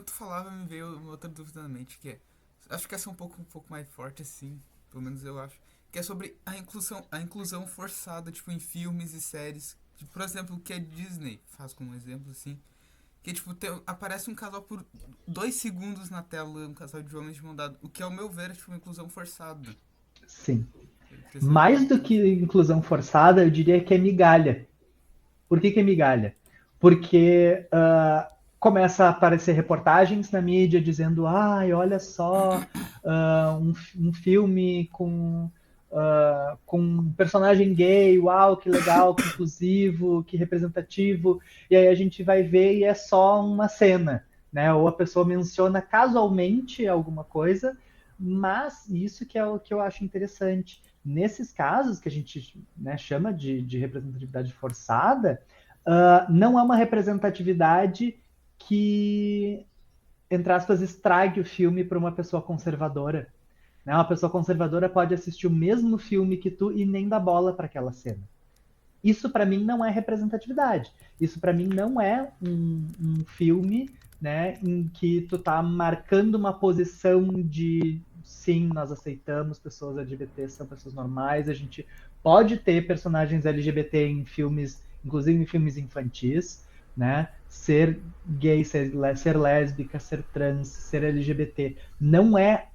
tu falava, me veio uma outra dúvida na mente, que é. Acho que essa é um pouco mais forte, assim. Pelo menos eu acho. Que é sobre a inclusão forçada, tipo, em filmes e séries. Tipo, por exemplo, o que a Disney faz como exemplo, assim. Que, tipo, aparece um casal por 2 segundos na tela, um casal de homens de mão dada. O que, ao meu ver, é, tipo, uma inclusão forçada. Sim. Eu queria saber Mais como do tu vê. que inclusão forçada, eu diria que é migalha. Por que é migalha? Porque começa a aparecer reportagens na mídia dizendo: ai, olha só, um filme com um personagem gay, uau, que legal, que inclusivo, que representativo. E aí a gente vai ver e é só uma cena, né? Ou a pessoa menciona casualmente alguma coisa, mas isso que é o que eu acho interessante. Nesses casos que a gente, né, chama de representatividade forçada, não é uma representatividade que, entre aspas, estrague o filme para uma pessoa conservadora. Né? Uma pessoa conservadora pode assistir o mesmo filme que tu e nem dar bola para aquela cena. Isso para mim não é representatividade. Isso para mim não é um filme, né, em que tu tá marcando uma posição de sim, nós aceitamos pessoas LGBT, são pessoas normais, a gente pode ter personagens LGBT em filmes, inclusive em filmes infantis, né? Ser gay, ser lésbica, ser trans, ser LGBT, não é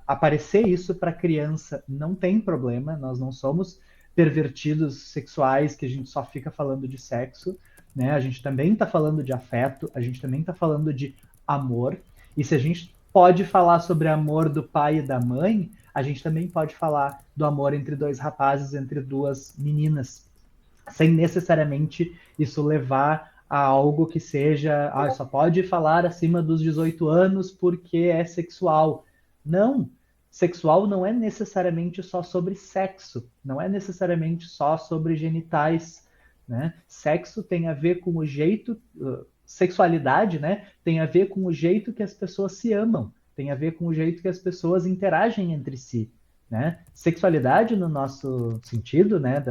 aparecer isso para criança, não tem problema, nós não somos pervertidos sexuais que a gente só fica falando de sexo, né? A gente também está falando de afeto, a gente também está falando de amor. E se a gente pode falar sobre amor do pai e da mãe, a gente também pode falar do amor entre dois rapazes, entre duas meninas, sem necessariamente isso levar a algo que seja, só pode falar acima dos 18 anos porque é sexual. Não, sexual não é necessariamente só sobre sexo, não é necessariamente só sobre genitais, né? Sexo tem a ver com o jeito, sexualidade, né? Tem a ver com o jeito que as pessoas se amam, tem a ver com o jeito que as pessoas interagem entre si, né? Sexualidade no nosso sentido, né,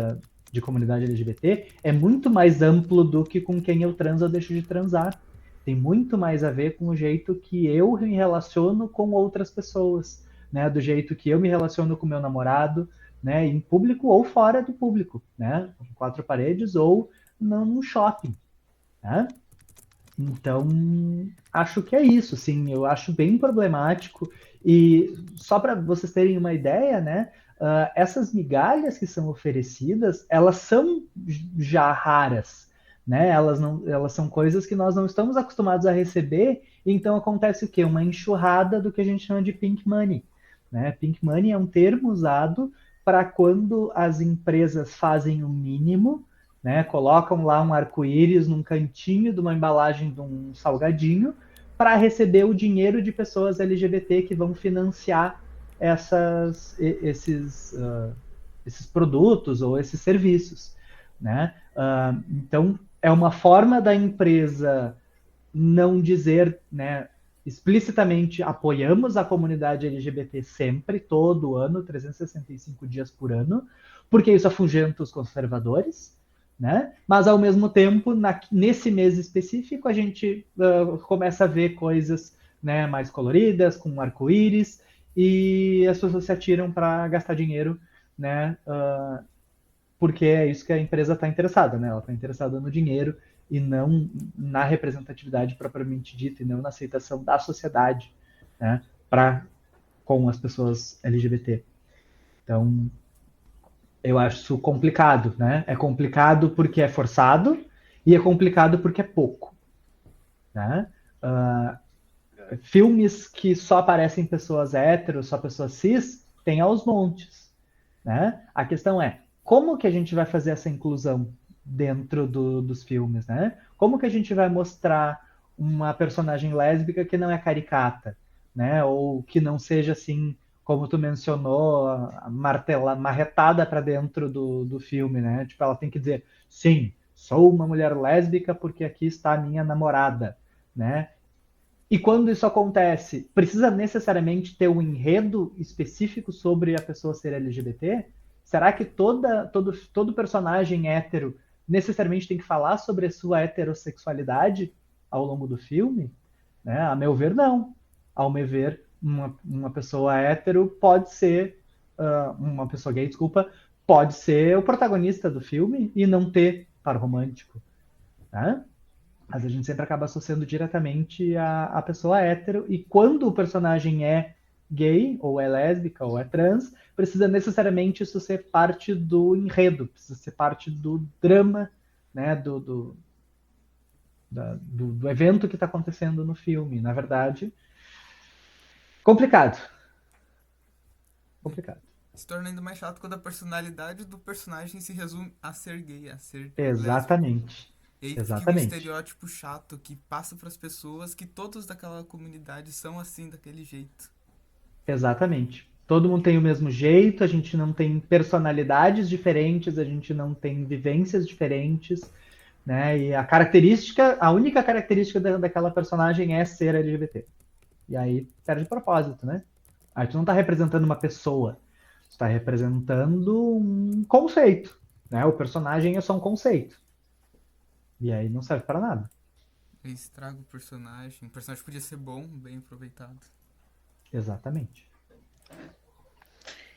de comunidade LGBT é muito mais amplo do que com quem eu transo ou deixo de transar. Tem muito mais a ver com o jeito que eu me relaciono com outras pessoas, né? Do jeito que eu me relaciono com meu namorado, né? Em público ou fora do público, né? Em quatro paredes ou num shopping, né? Então, acho que é isso, sim. Eu acho bem problemático. E só para vocês terem uma ideia, né? Essas migalhas que são oferecidas, elas são já raras, né? Elas não, elas são coisas que nós não estamos acostumados a receber. Então acontece o quê? Uma enxurrada do que a gente chama de pink money, né? Pink money é um termo usado para quando as empresas fazem o mínimo, né? Colocam lá um arco-íris num cantinho de uma embalagem de um salgadinho para receber o dinheiro de pessoas LGBT que vão financiar esses produtos ou esses serviços, né? Então é uma forma da empresa não dizer, né, explicitamente apoiamos a comunidade LGBT sempre, todo ano, 365 dias por ano, porque isso afugenta os conservadores, né? Mas ao mesmo tempo, nesse mês específico, a gente começa a ver coisas, né, mais coloridas, com arco-íris, e as pessoas se atiram para gastar dinheiro, né, porque é isso que a empresa está interessada, né? Ela está interessada no dinheiro e não na representatividade propriamente dita, e não na aceitação da sociedade, né? Para com as pessoas LGBT. Então, eu acho isso complicado, né? É complicado porque é forçado e é complicado porque é pouco, né? Filmes que só aparecem pessoas héteros, só pessoas cis, tem aos montes, né? A questão é como que a gente vai fazer essa inclusão dentro dos filmes, né? Como que a gente vai mostrar uma personagem lésbica que não é caricata, né? Ou que não seja assim, como tu mencionou, marretada para dentro do filme, né? Tipo, ela tem que dizer, sim, sou uma mulher lésbica porque aqui está a minha namorada, né? E quando isso acontece, precisa necessariamente ter um enredo específico sobre a pessoa ser LGBT? Será que todo personagem hétero necessariamente tem que falar sobre a sua heterossexualidade ao longo do filme? né? A meu ver, não. Ao meu ver, uma pessoa hétero pode ser, uma pessoa gay, desculpa, pode ser o protagonista do filme e não ter par romântico, né? Mas a gente sempre acaba associando diretamente a pessoa hétero, e quando o personagem é gay, ou é lésbica, ou é trans, precisa necessariamente isso ser parte do enredo, precisa ser parte do drama, né, do evento que está acontecendo no filme. Na verdade, complicado. É. Complicado. Se torna ainda mais chato quando a personalidade do personagem se resume a ser gay, a ser lésbico. Exatamente. E aí fica um Exatamente. estereótipo chato que passa para as pessoas que todos daquela comunidade são assim, daquele jeito. Exatamente. Todo mundo tem o mesmo jeito, a gente não tem personalidades diferentes, a gente não tem vivências diferentes, né? E a única característica daquela personagem é ser LGBT. E aí perde propósito, né? Aí tu não tá representando uma pessoa, tu tá representando um conceito, né? O personagem é só um conceito. E aí não serve para nada. Aí estraga o personagem. O personagem podia ser bom, bem aproveitado. Exatamente.